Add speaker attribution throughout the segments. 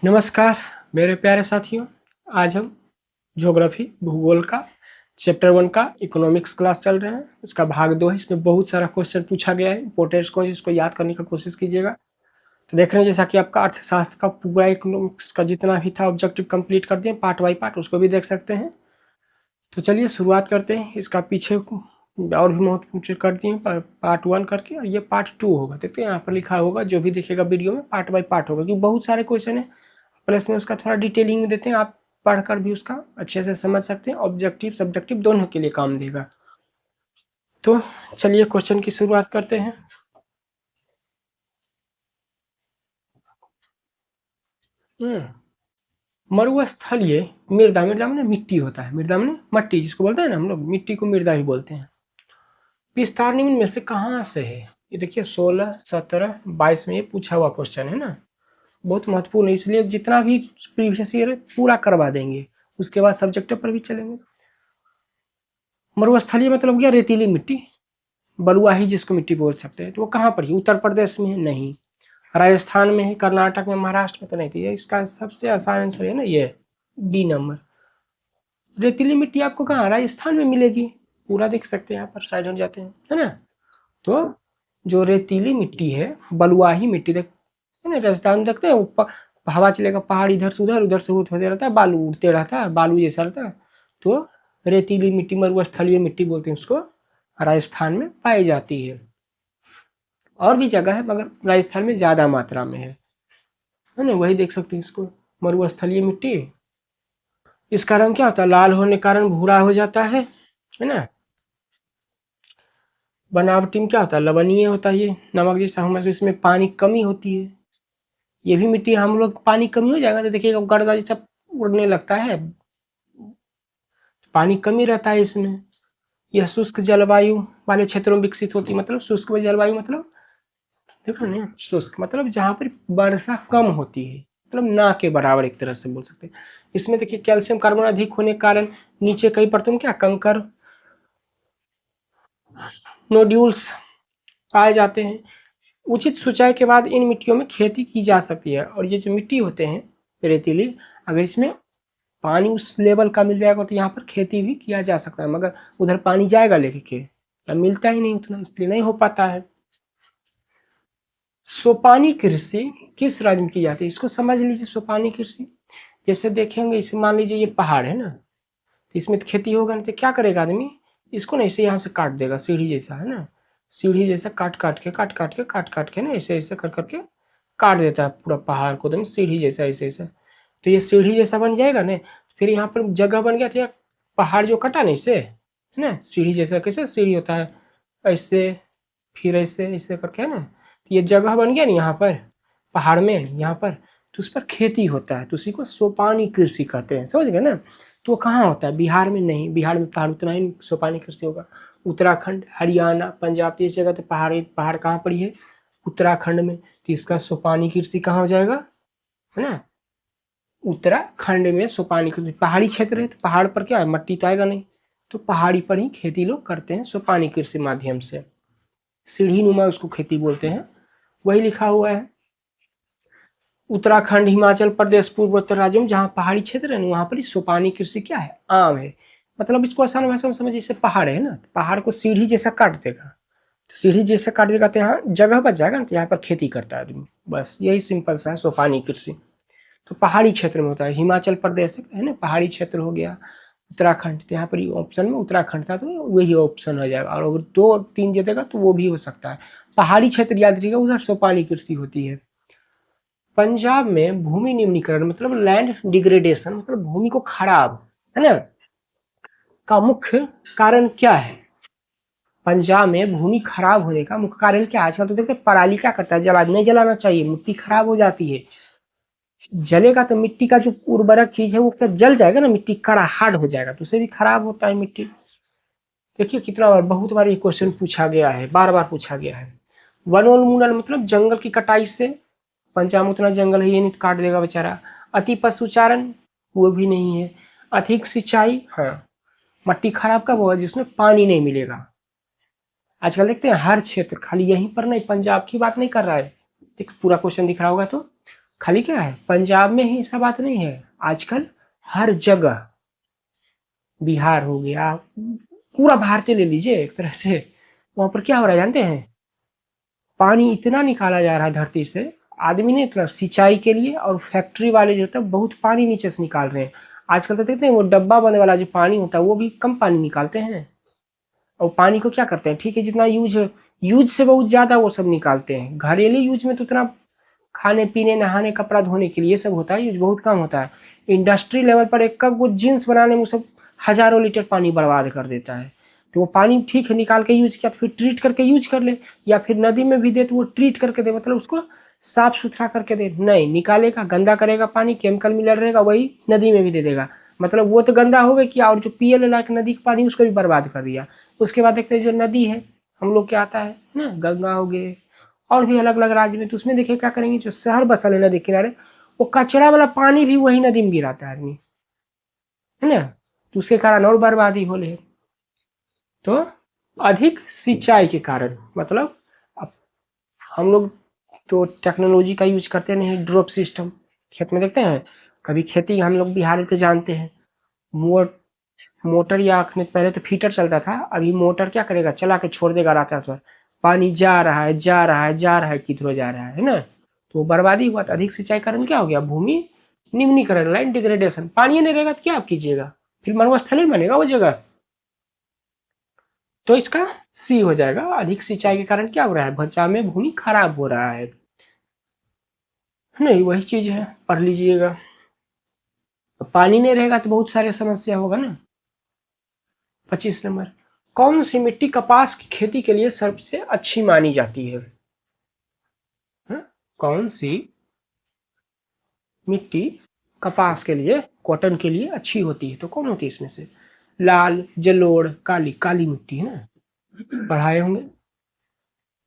Speaker 1: नमस्कार मेरे प्यारे साथियों। आज हम ज्योग्राफी भूगोल का चैप्टर 1 का इकोनॉमिक्स क्लास चल रहे हैं। उसका भाग 2 है। इसमें बहुत सारा क्वेश्चन पूछा गया है, इंपॉर्टेंट क्वेश्चन, इसको याद करने का कोशिश कीजिएगा। तो देख रहे हैं जैसा कि आपका अर्थशास्त्र का पूरा इकोनॉमिक्स का जितना भी था ऑब्जेक्टिव कंप्लीट कर दिए पार्ट बाई पार्ट, उसको भी देख सकते हैं। तो चलिए शुरुआत करते हैं। इसका पीछे और भी महत्वपूर्ण कर दिए पार्ट 1 करके, और ये पार्ट 2 होगा। देखते हैं यहाँ पर लिखा होगा, जो भी दिखेगा वीडियो में पार्ट बाई पार्ट होगा, क्योंकि बहुत सारे क्वेश्चन है। प्लस में उसका थोड़ा डिटेलिंग में देते हैं, आप पढ़कर भी उसका अच्छे से समझ सकते हैं। ऑब्जेक्टिव सब्जेक्टिव दोनों के लिए काम देगा। तो चलिए क्वेश्चन की शुरुआत करते हैं। मरुस्थलीय मृदा, मृदा में मिट्टी होता है, मृदा में मट्टी जिसको बोलते हैं ना हम लोग, मिट्टी को मृदा भी बोलते हैं। विस्तार निम्न में से कहाँ से है? ये देखिए 16, 17, 22 में ये पूछा हुआ क्वेश्चन है ना, बहुत महत्वपूर्ण है। इसलिए जितना भी प्रीवियस ईयर है पूरा करवा देंगे, उसके बाद सब्जेक्ट पर भी चलेंगे। मरुस्थलीय मतलब क्या? रेतीली मिट्टी, बलुआही जिसको मिट्टी बोल सकते हैं। तो वो कहाँ पर है? उत्तर प्रदेश में है? नहीं। राजस्थान में है? कर्नाटक में? महाराष्ट्र में? तो नहीं। तो ये इसका सबसे आसान आंसर है ना, ये डी नंबर। रेतीली मिट्टी आपको कहाँ? राजस्थान में मिलेगी। पूरा देख सकते हैं, यहाँ पर साइड हट जाते हैं, है ना। तो जो रेतीली मिट्टी है, बलुआही मिट्टी, देख है ना, राजस्थान देखते हैं हवा चलेगा, पहाड़ इधर से उधर, उधर से होते रहता है, बालू उड़ते रहता है, बालू जैसा रहता है। तो रेतीली मिट्टी, मरुस्थलीय मिट्टी बोलते हैं उसको, राजस्थान में पाई जाती है। और भी जगह है मगर राजस्थान में ज्यादा मात्रा में है ना। वही देख सकते हैं इसको, मरुस्थलीय मिट्टी। इसका रंग क्या होता है? लाल होने के कारण भूरा हो जाता है ना। बनावटी में क्या होता है? लवणीय होता है, ये नमक जैसा होने से इसमें पानी कमी होती है। ये भी मिट्टी हम लोग पानी कमी हो जाएगा तो देखिएगा गर्दा जैसा उड़ने लगता है, पानी कमी रहता है इसमें। यह शुष्क जलवायु वाले क्षेत्रों में विकसित होती है। मतलब शुष्क जलवायु मतलब देखो ना, शुष्क मतलब जहाँ पर वर्षा कम होती है, मतलब ना के बराबर एक तरह से बोल सकते हैं। इसमें देखिए कैल्शियम कार्बन अधिक होने के कारण नीचे कई परतों में क्या कंकर नोड्यूल्स पाए जाते हैं। उचित सिंचाई के बाद इन मिट्टियों में खेती की जा सकती है। और ये जो मिट्टी होते हैं रेतीली, अगर इसमें पानी उस लेवल का मिल जाएगा तो यहाँ पर खेती भी किया जा सकता है, मगर उधर पानी जाएगा लेके के, मिलता ही नहीं उतना, इसलिए नहीं हो पाता है। सोपानी कृषि किस राज्य में की जाती है? इसको समझ लीजिए। सोपानी कृषि जैसे देखेंगे, इसे मान लीजिए ये पहाड़ है ना, तो इसमें तो खेती होगा नहीं, तो क्या करेगा आदमी? इसको ना ऐसे यहाँ से काट देगा, सीढ़ी जैसा है ना, सीढ़ी जैसा काट काट के ना, ऐसे ऐसे कर करके काट देता है पूरा पहाड़ को, एकदम सीढ़ी जैसा ऐसे ऐसे। तो ये सीढ़ी जैसा बन जाएगा ना, फिर यहाँ पर जगह बन गया था, पहाड़ जो कटा नहीं से है ना, सीढ़ी जैसा, कैसे सीढ़ी होता है ऐसे, फिर ऐसे ऐसे करके है ना, तो ये जगह बन गया ना यहाँ पर पहाड़ में, यहाँ पर, तो उस पर खेती होता है, तो उसी को सोपानी कृषि कहते हैं, समझ गए ना। तो वो कहाँ होता है? बिहार में नहीं, बिहार में पहाड़ उतना ही सोपानी कृषि होगा। उत्तराखंड, हरियाणा, पंजाब, इस जगह तो पहाड़ पहाड़ कहाँ पर है? उत्तराखंड में। तो इसका सोपानी कृषि कहाँ हो जाएगा, है ना, उत्तराखंड में सोपानी कृषि। पहाड़ी क्षेत्र है तो पहाड़ पर क्या है, मट्टी तो आएगा नहीं, तो पहाड़ी पर ही खेती लोग करते हैं सोपानी कृषि माध्यम से। सीढ़ी नुमा उसको खेती बोलते हैं, वही लिखा हुआ है। उत्तराखंड, हिमाचल प्रदेश, पूर्वोत्तर राज्यों में जहाँ पहाड़ी क्षेत्र है ना, वहाँ पर सोपानी कृषि क्या है, आम है। मतलब इसको आसान भाषा में समझिए, जैसे पहाड़ है ना, पहाड़ को सीढ़ी जैसा काट देगा, तो सीढ़ी जैसा काट देगा तो यहाँ जगह बच जाएगा ना, तो यहाँ पर खेती करता है आदमी। बस यही सिंपल सा है सोपानी कृषि। तो पहाड़ी क्षेत्र में होता है। हिमाचल प्रदेश है ना, पहाड़ी क्षेत्र हो गया। उत्तराखंड, तो यहाँ पर ऑप्शन में उत्तराखंड था, तो वही ऑप्शन हो जाएगा। और अगर 2 3 दे देगा तो वो भी हो सकता है। पहाड़ी क्षेत्र याद रखिएगा, उधर सोपानी कृषि होती है। पंजाब में भूमि निम्नीकरण मतलब लैंड डिग्रेडेशन, मतलब भूमि को खराब, है ना, का मुख्य कारण क्या है? पंजाब में भूमि खराब होने का मुख्य कारण क्या है? आजकल तो देखते पराली क्या करता है, जला नहीं जलाना चाहिए, मिट्टी खराब हो जाती है। जलेगा तो मिट्टी का जो उर्वरक चीज है वो क्या जल जाएगा ना, मिट्टी कड़ा हार्ड हो जाएगा, तो उसे भी खराब होता है मिट्टी। देखिए कितना बार, बहुत बार ये क्वेश्चन पूछा गया है, बार बार पूछा गया है। वनोन्मूलन मतलब जंगल की कटाई से, पंजाब में उतना जंगल है ये नहीं, काट देगा बेचारा। अति पशुचारण, वो भी नहीं है। अधिक सिंचाई, हाँ, मट्टी खराब कब होगा? जिसमें पानी नहीं मिलेगा। आजकल देखते हैं हर क्षेत्र, खाली यहीं पर नहीं, पंजाब की बात नहीं कर रहा है, देख पूरा क्वेश्चन दिख रहा होगा तो, खाली क्या है पंजाब में ही ऐसा बात नहीं है, आजकल हर जगह, बिहार हो गया, पूरा भारतीय ले लीजिए एक तरह से, वहां पर क्या हो रहा है जानते हैं, पानी इतना निकाला जा रहा है धरती से, आदमी ने इतना सिंचाई के लिए, और फैक्ट्री वाले जो होता है बहुत पानी नीचे से निकाल रहे हैं। आजकल तो देखते हैं वो डब्बा बंद वाला जो पानी होता है वो भी कम पानी निकालते हैं, और पानी को क्या करते हैं, ठीक है जितना यूज से बहुत ज्यादा वो सब निकालते हैं। घरेलू यूज में तो उतना खाने पीने नहाने कपड़ा धोने के लिए सब होता है, यूज बहुत कम होता है। इंडस्ट्री लेवल पर एक कप वो जीन्स बनाने में सब हजारों लीटर पानी बर्बाद कर देता है। तो वो पानी ठीक है निकाल के यूज किया तो फिर ट्रीट करके यूज कर ले, या फिर नदी में भी दे तो वो ट्रीट करके दे, मतलब उसको साफ सुथरा करके दे, नहीं निकालेगा गंदा करेगा, पानी केमिकल मिला रहेगा वही नदी में भी दे देगा, मतलब वो तो गंदा हो गया किया, और जो पिए लायक नदी का पानी उसको भी बर्बाद कर दिया। उसके बाद देखते हैं जो नदी है हम लोग क्या आता है ना, गंगा हो गए और भी अलग अलग राज्य में, तो उसमें देखिए क्या करेंगे, जो शहर बसल है नदी किनारे, वो कचरा वाला पानी भी वही नदी में गिराता है आदमी, है ना, तो उसके कारण और बर्बादी हो रही है। तो अधिक सिंचाई के कारण, मतलब अब हम लोग तो टेक्नोलॉजी का यूज करते नहीं, ड्रॉप सिस्टम खेत में देखते हैं, कभी खेती हम लोग बिहार में तो जानते हैं, मोटर या पहले तो फीटर चलता था, अभी मोटर क्या करेगा चला के छोड़ देगा रात रात भर, पानी जा रहा है जा रहा है जा रहा है किधरो जा रहा है ना, तो बर्बादी हुआ। तो अधिक सिंचाई कारण क्या हो गया, भूमि निम्नीकरण, लैंड डिग्रेडेशन, पानी नहीं रहेगा तो क्या आप कीजिएगा, फिर मरुस्थल नहीं बनेगा वो जगह, तो इसका सी हो जाएगा। अधिक सिंचाई के कारण क्या हो रहा है, बचाव में भूमि खराब हो रहा है, नहीं वही चीज है पढ़ लीजिएगा। पानी नहीं रहेगा तो बहुत सारे समस्या होगा ना। 25 नंबर, कौन सी मिट्टी कपास की खेती के लिए सबसे अच्छी मानी जाती है, कौन सी मिट्टी कपास के लिए कॉटन के लिए अच्छी होती है, तो कौन होती है इसमें से, लाल जलोढ़ काली, काली मिट्टी है ना, पढ़ाए होंगे,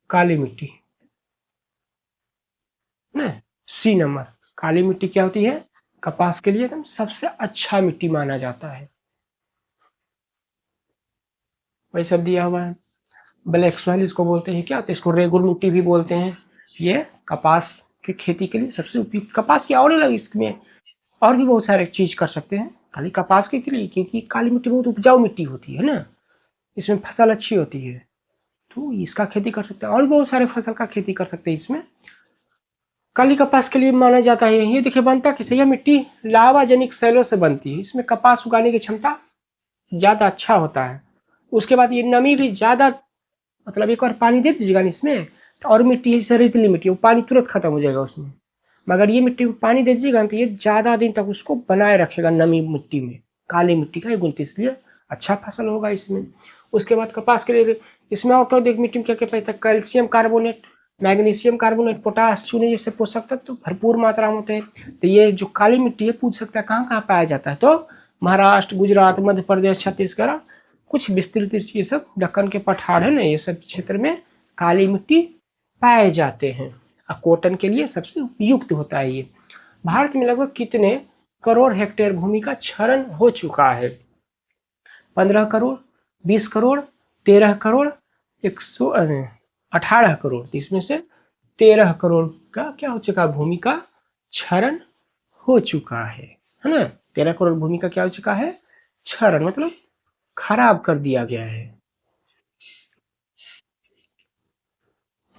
Speaker 1: काली मिट्टी ना। सी नंबर, काली मिट्टी क्या होती है, कपास के लिए एकदम सबसे अच्छा मिट्टी माना जाता है, वही सब दिया हुआ है। ब्लैक सॉइल इसको बोलते हैं, क्या होता है इसको रेगुर मिट्टी भी बोलते हैं। ये कपास की खेती के लिए सबसे उपयुक्त, कपास की और अलग इसमें और भी बहुत सारे चीज कर सकते हैं, खाली कपास के लिए, क्योंकि काली मिट्टी बहुत उपजाऊ मिट्टी होती है ना, इसमें फसल अच्छी होती है, तो इसका खेती कर सकते हैं, और बहुत सारे फसल का खेती कर सकते हैं इसमें। काली कपास के लिए माना जाता है, ये देखिए बनता किसे, यह मिट्टी लावा जनिक शैलों से बनती है, इसमें कपास उगाने की क्षमता ज्यादा अच्छा होता है। उसके बाद ये नमी भी ज्यादा, मतलब एक बार पानी दे दीजिएगा ना इसमें, तो और मिट्टी है जैसे रेतीली मिट्टी, वो पानी तुरंत खत्म हो जाएगा उसमें, मगर ये मिट्टी में पानी दे दीजिएगा तो ये ज्यादा दिन तक उसको बनाए रखेगा नमी मिट्टी में, काली मिट्टी का गुण, इसलिए अच्छा फसल होगा इसमें। उसके बाद कपास के लिए इसमें और क्या देख, मिट्टी में क्या क्या पाता है, calcium carbonate, magnesium carbonate, potash, चूने जैसे पोषक तत्व तो भरपूर मात्रा में होते हैं। तो ये जो काली मिट्टी है पूछ सकता है कहाँ कहाँ पाया जाता है, तो महाराष्ट्र गुजरात मध्य प्रदेश छत्तीसगढ़, कुछ विस्तृत ये सब दक्कन के पठार है ना, ये सब क्षेत्र में काली मिट्टी पाए जाते हैं, और कॉटन के लिए सबसे उपयुक्त होता है ये। भारत में लगभग कितने करोड़ हेक्टेयर भूमि का क्षरण हो चुका है, 15 करोड़, 20 करोड़, 13 करोड़, 118 करोड़, इसमें से 13 करोड़ का क्या हो चुका, भूमि का क्षरण हो चुका है ना। 13 करोड़ भूमि का क्या हो चुका है, क्षरण, मतलब खराब कर दिया गया है।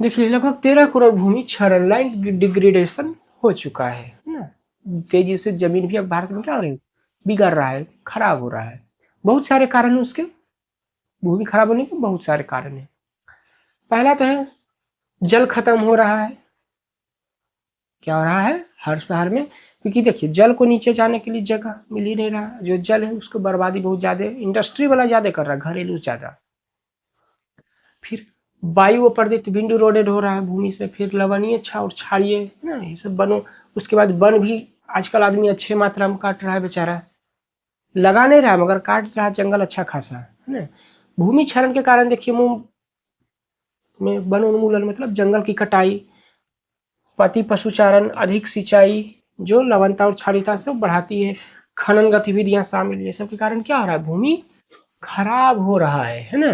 Speaker 1: देखिए लगभग 13 करोड़ भूमि क्षरण, लैंड डिग्रेडेशन हो चुका है ना, तेजी से जमीन भी अब भारत में क्या हो रही है, बिगड़ रहा है, खराब हो रहा है। बहुत सारे कारण है उसके, भूमि खराब होने के बहुत सारे कारण है। पहला तो है जल खत्म हो रहा है, क्या हो रहा है हर शहर में, क्योंकि देखिए जल को नीचे जाने के लिए जगह मिल ही नहीं रहा, जो जल है उसको बर्बादी बहुत ज्यादा, इंडस्ट्री वाला ज्यादा कर रहा है, घरेलू ज्यादा। फिर वायु प्रदूषित, बिंदु रोडेड हो रहा है भूमि से, फिर लवणीय और क्षारीय ना, ये सब बनो। उसके बाद वन भी आजकल आदमी अच्छे मात्रा में काट रहा है बेचारा, लगा नहीं रहा मगर काट रहा है जंगल अच्छा खासा है ना। भूमि क्षरण के कारण देखिए मुंह में वनोन्मूलन, मतलब जंगल की कटाई, पति पशुचारण, अधिक सिंचाई जो लवणता और क्षारीयता से बढ़ाती है, खनन गतिविधियां शामिल, ये सब के कारण क्या हो रहा है, भूमि खराब हो रहा है ना।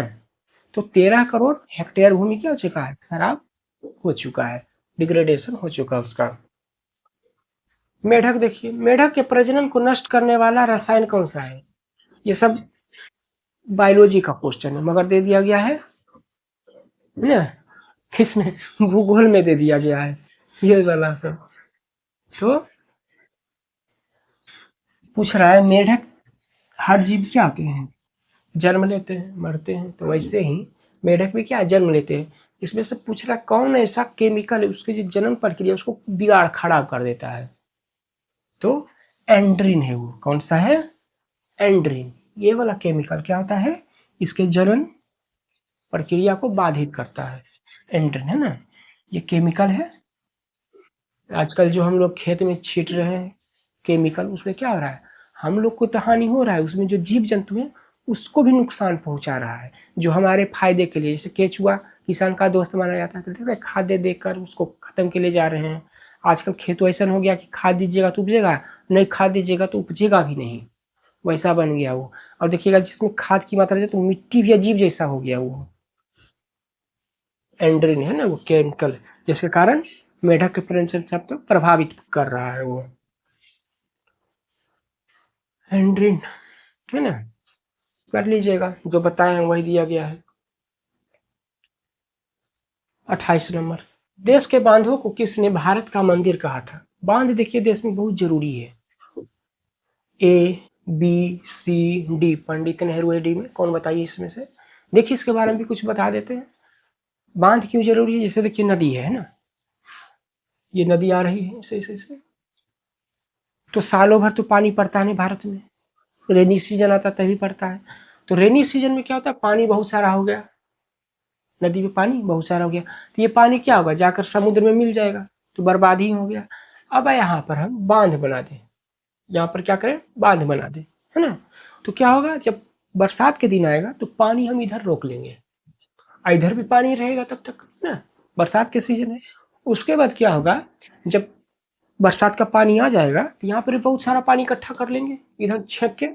Speaker 1: तो 13 करोड़ हेक्टेयर भूमि क्या हो चुका है, खराब हो चुका है, डिग्रेडेशन हो चुका है उसका। मेढक देखिए, मेढक के प्रजनन को नष्ट करने वाला रसायन कौन सा है? ये सब बायोलॉजी का क्वेश्चन है मगर दे दिया गया है ना, इसमें भूगोल में दे दिया गया है ये वाला सब। तो पूछ रहा है मेढक, हर जीव क्या आते हैं, जन्म लेते हैं मरते हैं, तो वैसे ही मेढक भी क्या जन्म लेते हैं। इसमें से पूछ रहा है कौन ऐसा केमिकल है उसकी जो जन्म प्रक्रिया उसको बिगाड़ खराब कर देता है। तो एंड्रीन है वो, कौन सा है, एंड्रीन। ये वाला केमिकल क्या होता है, इसके जनन प्रक्रिया को बाधित करता है, एंड्रीन है ना, ये केमिकल है। आजकल जो हम लोग खेत में छीट रहे हैं केमिकल, उससे क्या हो रहा है, हम लोग को तो हानि हो रहा है, उसमें जो जीव जंतु है उसको भी नुकसान पहुंचा रहा है, जो हमारे फायदे के लिए। जैसे केचुआ किसान का दोस्त माना जाता है, तो देखो खाद्य देकर उसको खत्म के लिए जा रहे हैं। आजकल खेत ऐसा हो गया कि खाद दीजिएगा तो उपजेगा, नहीं खाद दीजिएगा तो उपजेगा भी नहीं, वैसा बन गया वो। और देखिएगा जिसमें खाद की मात्रा है तो मिट्टी भी अजीब जैसा हो गया वो, एंड्रीन है ना वो केमिकल, जिसके कारण मेढक के प्रजनन को प्रभावित कर रहा है वो एंड्रीन, है ना। कर लीजिएगा, जो बताए हैं वही दिया गया है। 28 नंबर, देश के बांधों को किसने भारत का मंदिर कहा था? बांध देखिए देश में बहुत जरूरी है। A B C D, Pandit Nehru है डी में, कौन बताइए इसमें से। देखिए इसके बारे में भी कुछ बता देते हैं, बांध क्यों जरूरी है। जैसे देखिए नदी है ना, ये नदी आ रही है ऐसे, तो सालों भर तो पानी पड़ता है नहीं भारत में, रेनी सीजन आता तभी पड़ता है। तो रेनी सीजन में क्या होता है, पानी बहुत सारा हो गया, नदी में पानी बहुत सारा हो गया, तो ये पानी क्या होगा, जाकर समुद्र में मिल जाएगा, तो बर्बाद ही हो गया। अब यहाँ पर हम बांध बना दें, यहाँ पर क्या करें, बांध बना दें, है ना। तो क्या होगा, जब बरसात के दिन आएगा तो पानी हम इधर रोक लेंगे, इधर भी पानी रहेगा तब तक ना, बरसात के सीजन है। उसके बाद क्या होगा, जब बरसात का पानी आ जाएगा तो यहाँ पर बहुत सारा पानी इकट्ठा कर लेंगे, इधर छेक के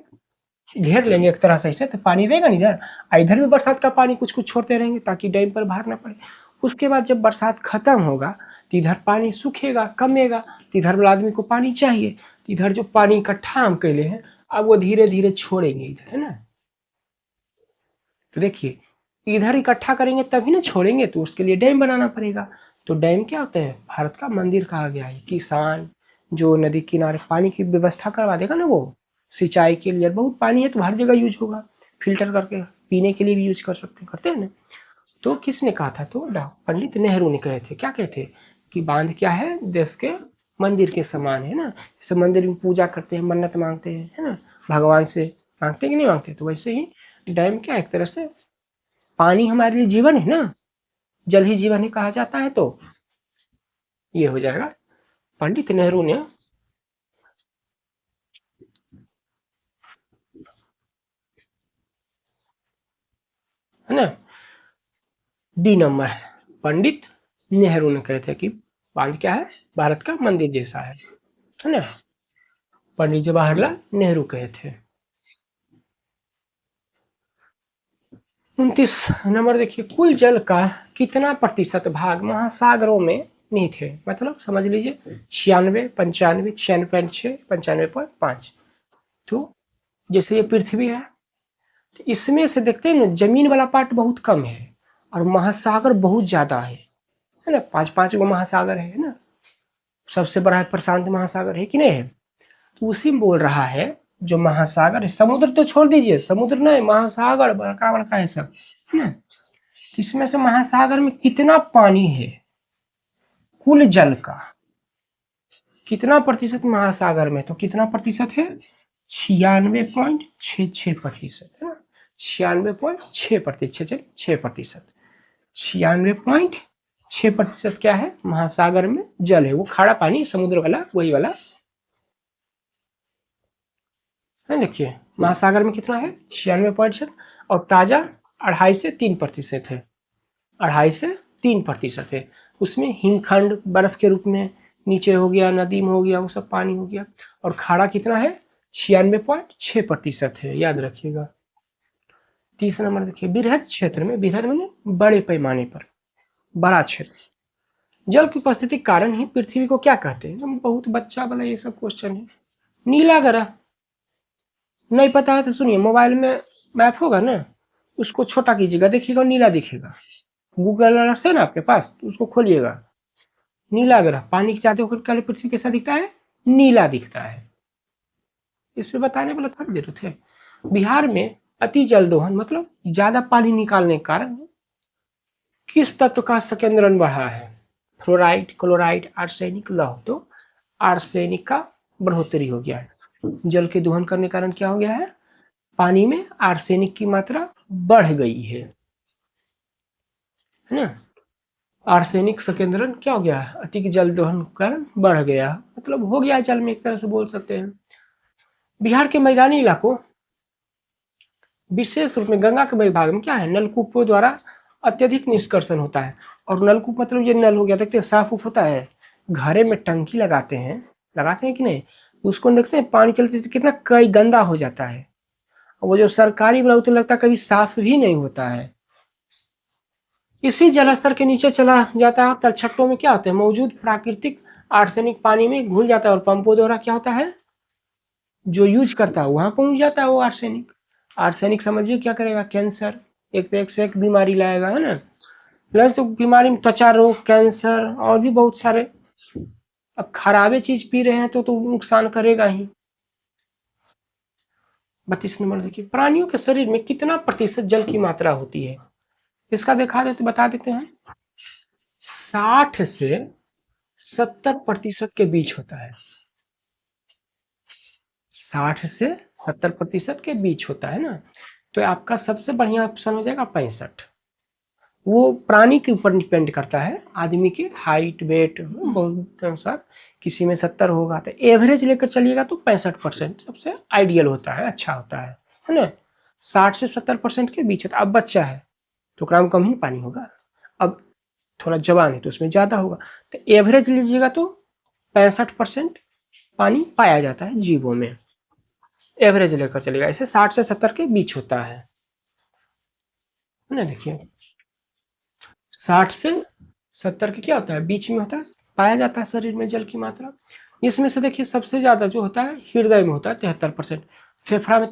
Speaker 1: घेर लेंगे एक तरह से ऐसे, तो पानी रहेगा नहीं इधर, इधर भी बरसात का पानी कुछ कुछ छोड़ते रहेंगे ताकि डैम पर बाहर ना पड़े। उसके बाद जब बरसात खत्म होगा तो इधर पानी सूखेगा, कमेगा, तो इधर वाला आदमी को पानी चाहिए, तो इधर जो पानी इकट्ठा हम कैले हैं अब वो धीरे धीरे छोड़ेंगे इधर, है ना। तो देखिए इधर इकट्ठा करेंगे तभी ना छोड़ेंगे, तो उसके लिए डैम बनाना पड़ेगा। तो डैम क्या होता है, भारत का मंदिर कहा गया है। किसान जो नदी किनारे पानी की व्यवस्था करवा देगा ना, वो सिंचाई के लिए, बहुत पानी है तो हर जगह यूज होगा, फिल्टर करके पीने के लिए भी यूज कर सकते हैं, करते हैं ना। तो किसने कहा था, तो पंडित नेहरू ने कहे थे, क्या कहे थे, कि बांध क्या है, देश के मंदिर के समान है ना। जैसे मंदिर में पूजा करते हैं, मन्नत मांगते हैं, है ना, भगवान से मांगते हैं कि नहीं मांगते, तो वैसे ही डैम क्या एक तरह से पानी हमारे लिए जीवन है ना, जल ही जीवन है कहा जाता है। तो ये हो जाएगा, पंडित नेहरू ने, है ना, डी नंबर, पंडित नेहरू ने कहे थे कि बांध क्या है, भारत का मंदिर जैसा है ना, पंडित जवाहरलाल नेहरू कहे थे। 29 नंबर देखिए, कुल जल का कितना प्रतिशत भाग महासागरों में निहित है, मतलब समझ लीजिए 96, 95, 96.6, 95.5। तो जैसे ये पृथ्वी है, तो इसमें से देखते हैं ना जमीन वाला पार्ट बहुत कम है और महासागर बहुत ज्यादा है ना, 5 5 गो महासागर है ना, सबसे बड़ा है प्रशांत महासागर, है कि नहीं है। तो उसी में बोल रहा है, जो महासागर है, समुद्र तो छोड़ दीजिए, समुद्र नहीं, महासागर बड़का बड़का है सब, है ना। इसमें से महासागर में कितना पानी है, कुल जल का कितना प्रतिशत महासागर में, तो कितना प्रतिशत है, 96.66% है ना, 96.6%, 6%, 96.6% क्या है, महासागर में जल है, वो खारा पानी समुद्र वाला वही वाला है। देखिए महासागर में कितना है, 96%, और ताजा 2.5 से 3% है, 2.5 से 3% है। उसमें हिमखंड बर्फ के रूप में नीचे हो गया, नदी में हो गया, वो सब पानी हो गया। और खाड़ा कितना है, 96.6% है, याद रखिएगा। 30 नंबर देखिए, बृहद क्षेत्र में, बृहद मैंने बड़े पैमाने पर, बड़ा क्षेत्र, जल की उपस्थिति के कारण ही पृथ्वी को क्या कहते हैं? बहुत बच्चा वाला ये सब क्वेश्चन है। नीला ग्रह। नहीं पता है तो सुनिए, मोबाइल में मैप होगा ना, उसको छोटा कीजिएगा, देखिएगा नीला दिखेगा। गूगल अर्थ है ना आपके पास, तो उसको खोलिएगा। नीला ग्रह पानी के चाहते होकर काले पृथ्वी कैसा दिखता है? नीला दिखता है। इस पे बताने वाला थोड़ी जरूरत है। बिहार में अति जल दोहन मतलब ज्यादा पानी निकालने के कारण किस तत्व का संकेंद्रण बढ़ा है? फ्लोराइड, क्लोराइड, आर्सेनिक, लौह। तो आर्सेनिक का बढ़ोतरी हो गया है। जल के दोहन करने के कारण क्या हो गया है? पानी में आर्सेनिक की मात्रा बढ़ गई है ना। आर्सेनिक संकेंद्रण क्या हो गया? अति जल दोहन के कारण बढ़ गया, मतलब हो गया जल में, एक तरह से बोल सकते हैं। बिहार के मैदानी इलाकों, विशेष रूप में गंगा के भाग में क्या है? नलकूपों द्वारा अत्यधिक निष्कर्षण होता है। और नलकूप मतलब ये नल हो गया, देखते हैं साफ उफ होता है, घरे में टंकी लगाते हैं कि नहीं, उसको देखते हैं पानी चलते कितना कई गंदा हो जाता है। और वो जो सरकारी वाला तो लगता है कभी साफ भी नहीं होता है। इसी जलस्तर के नीचे चला जाता है तलछटों में क्या होता है? मौजूद प्राकृतिक आर्सेनिक पानी में घुल जाता है और पंपों द्वारा क्या होता है? जो यूज करता है वहां पहुंच जाता है वो आर्सेनिक। आर्सेनिक समझिए क्या करेगा? कैंसर, एक से एक बीमारी लाएगा, है ना। प्लस तो बीमारी में त्वचा रोग, कैंसर और भी बहुत सारे। अब खराबे चीज पी रहे हैं तो नुकसान करेगा ही। 32 नंबर देखिए, प्राणियों के शरीर में कितना प्रतिशत जल की मात्रा होती है? इसका बता देते हैं। 60 से 70% के बीच होता है। 60 से 70% के बीच होता है ना। तो आपका सबसे बढ़िया ऑप्शन हो जाएगा 65। वो प्राणी के ऊपर डिपेंड करता है, आदमी के हाइट वेट बहुत अनुसार। किसी में 70 होगा, तो एवरेज लेकर चलिएगा तो 65% सबसे आइडियल होता है, अच्छा होता है ना। 60 से 70% के बीच होता है। अब बच्चा है तो ग्राम कम ही पानी होगा, अब थोड़ा जवान है तो उसमें ज़्यादा होगा। तो एवरेज लीजिएगा तो 65% पानी पाया जाता है जीवों में, एवरेज लेकर चलेगा। ऐसे 60 से 70 के बीच होता है ना। देखिए 60 से 70 के क्या होता है? बीच में होता है, पाया जाता है शरीर में जल की मात्रा। इसमें से देखिए सबसे ज्यादा जो होता है हृदय में होता है 73%, फेफड़ा में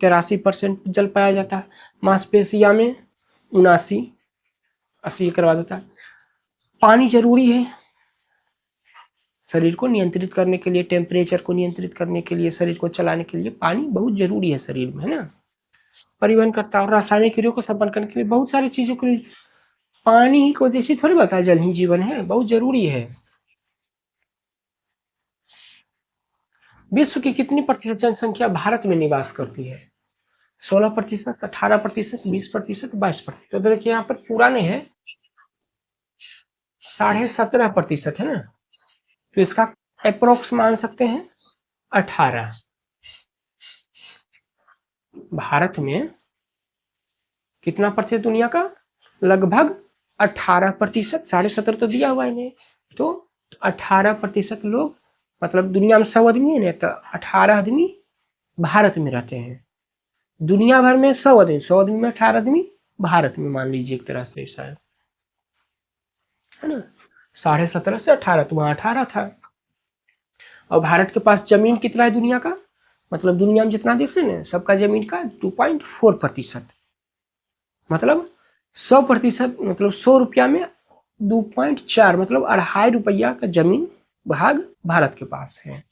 Speaker 1: 83% जल पाया जाता है, मांसपेशिया में 79-80 के बाद होता है। पानी जरूरी है शरीर को नियंत्रित करने के लिए, टेम्परेचर को नियंत्रित करने के लिए, शरीर को चलाने के लिए पानी बहुत जरूरी है शरीर में, है ना। परिवहन करता है और रासायनिक क्रियाओं को संपन्न करने के लिए, बहुत सारी चीजों के लिए पानी को जैसे थोड़ी बताया जल ही जीवन है, बहुत जरूरी है। विश्व की कितनी प्रतिशत जनसंख्या भारत में निवास करती है? 16%, 18%, 20%, 22%। तो देखिए यहाँ पर पूरा नहीं है, 17.5% है ना। तो इसका अप्रोक्स मान सकते हैं 18। भारत में कितना प्रतिशत दुनिया का? लगभग 18%। 17.5 तो दिया हुआ है, तो 18% लोग, मतलब दुनिया में 100 आदमी है ना, तो 18 आदमी भारत में रहते हैं। दुनिया भर में 100 आदमी, 100 आदमी में 18 आदमी भारत में, मान लीजिए एक तरह से ऐसा है ना। 17.5 से 18, तो वहां 18 था। और भारत के पास जमीन कितना है दुनिया का? मतलब दुनिया में जितना देश है ना, सबका जमीन का 2.4%। मतलब 100%, मतलब 100 रुपया में 2.4, मतलब 2.5 रुपया का जमीन भाग भारत के पास है।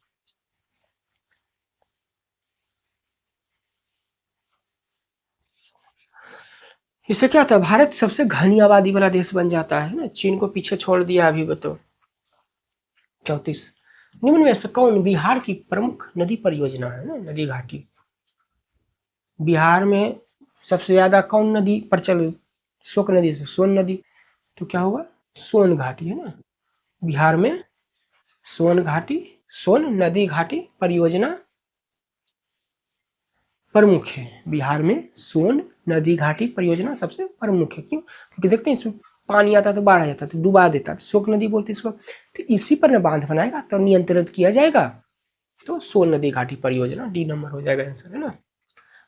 Speaker 1: इससे क्या होता है? भारत सबसे घनी आबादी वाला देश बन जाता है ना, चीन को पीछे छोड़ दिया अभी तो। 34, निम्न में से कौन बिहार की प्रमुख नदी परियोजना है ना, नदी घाटी? बिहार में सबसे ज्यादा कौन नदी प्रचलित? शोक नदी से सोन नदी, तो क्या होगा? सोन घाटी, है ना। बिहार में सोन घाटी, सोन नदी घाटी परियोजना प्रमुख है। बिहार में सोन नदी घाटी परियोजना सबसे प्रमुख है। क्यों? क्योंकि देखते हैं इसमें पानी आता तो बाढ़ आ जाता, तो डुबा देता, तो शोक नदी बोलते इसको। तो इसी पर न बांध बनाएगा तो नियंत्रित किया जाएगा, तो सोन नदी घाटी परियोजना डी नंबर हो जाएगा आंसर, है ना।